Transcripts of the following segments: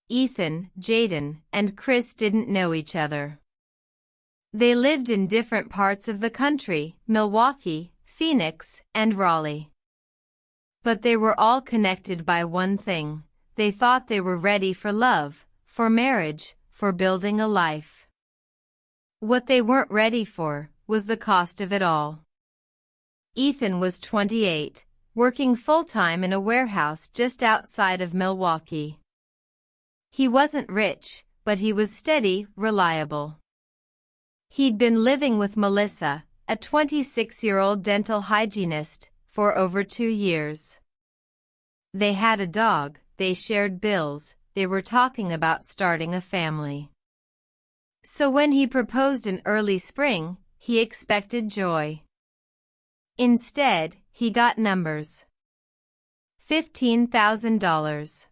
Ethan, Jaden, and Chris didn't know each other. They lived in different parts of the country, Milwaukee, Phoenix, and Raleigh. But they were all connected by one thing: they thought they were ready for love, for marriage, for building a life. What they weren't ready for was the cost of it all. Ethan was 28, working full-time in a warehouse just outside of Milwaukee. He wasn't rich, but he was steady, reliable. He'd been living with Melissa, a 26-year-old dental hygienist, for over 2 years. They had a dog, they shared bills, they were talking about starting a family. So when he proposed in early spring, he expected joy. Instead, he got numbers. $15,000.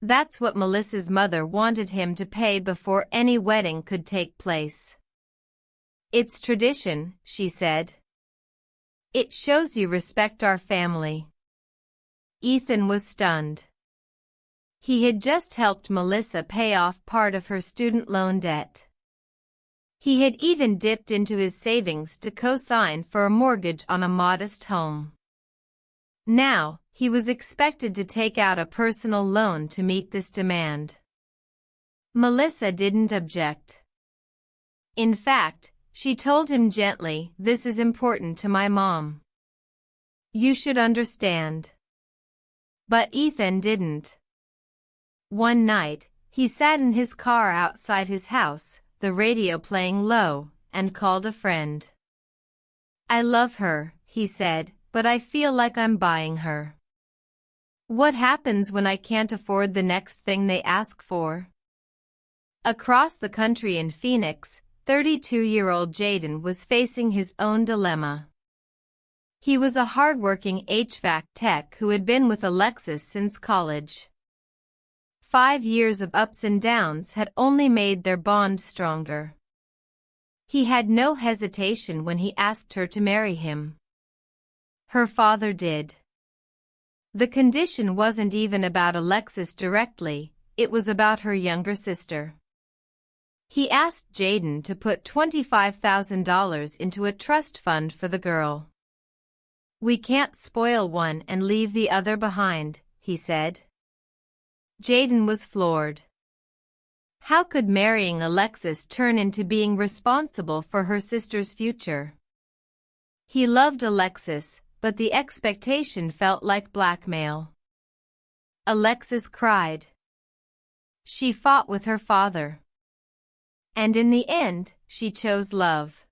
That's what Melissa's mother wanted him to pay before any wedding could take place. "It's tradition," she said. "It shows you respect our family." Ethan was stunned. He had just helped Melissa pay off part of her student loan debt. He had even dipped into his savings to co-sign for a mortgage on a modest home. Now, he was expected to take out a personal loan to meet this demand. Melissa didn't object. In fact, she told him gently, "This is important to my mom. You should understand." But Ethan didn't. One night, he sat in his car outside his house, the radio playing low, and called a friend. "I love her," he said, "but I feel like I'm buying her. What happens when I can't afford the next thing they ask for?" Across the country in Phoenix, 32-year-old Jaden was facing his own dilemma. He was a hardworking HVAC tech who had been with Alexis since college. 5 years of ups and downs had only made their bond stronger. He had no hesitation when he asked her to marry him. Her father did. The condition wasn't even about Alexis directly, it was about her younger sister. He asked Jaden to put $25,000 into a trust fund for the girl. "We can't spoil one and leave the other behind," he said. Jaden was floored. How could marrying Alexis turn into being responsible for her sister's future? He loved Alexis, but the expectation felt like blackmail. Alexis cried. She fought with her father. And in the end, she chose love.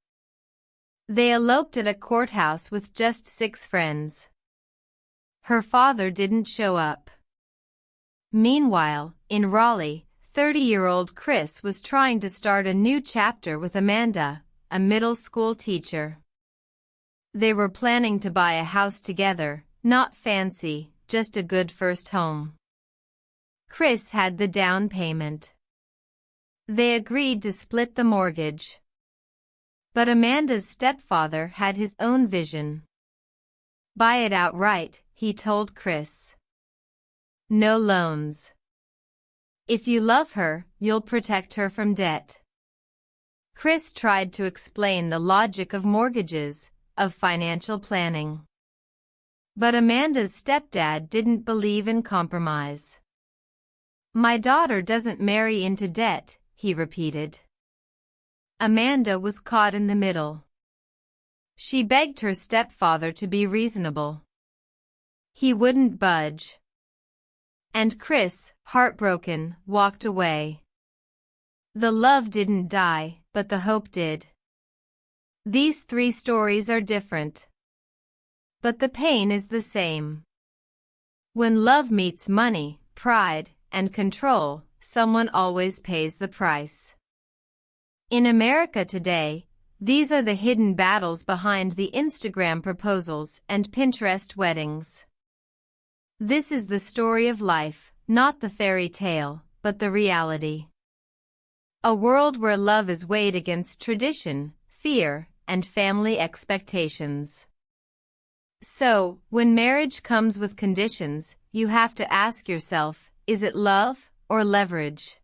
They eloped at a courthouse with just 6 friends. Her father didn't show up. Meanwhile, in Raleigh, 30-year-old Chris was trying to start a new chapter with Amanda, a middle school teacher. They were planning to buy a house together, not fancy, just a good first home. Chris had the down payment. They agreed to split the mortgage. But Amanda's stepfather had his own vision. "Buy it outright," he told Chris. "No loans. If you love her, you'll protect her from debt." Chris tried to explain the logic of mortgages, of financial planning. But Amanda's stepdad didn't believe in compromise. "My daughter doesn't marry into debt," he repeated. Amanda was caught in the middle. She begged her stepfather to be reasonable. He wouldn't budge. And Chris, heartbroken, walked away. The love didn't die, but the hope did. These 3 stories are different. But the pain is the same. When love meets money, pride, and control, someone always pays the price. In America today, these are the hidden battles behind the Instagram proposals and Pinterest weddings. This is the story of life, not the fairy tale, but the reality. A world where love is weighed against tradition, fear, and family expectations. So, when marriage comes with conditions, you have to ask yourself, is it love or leverage.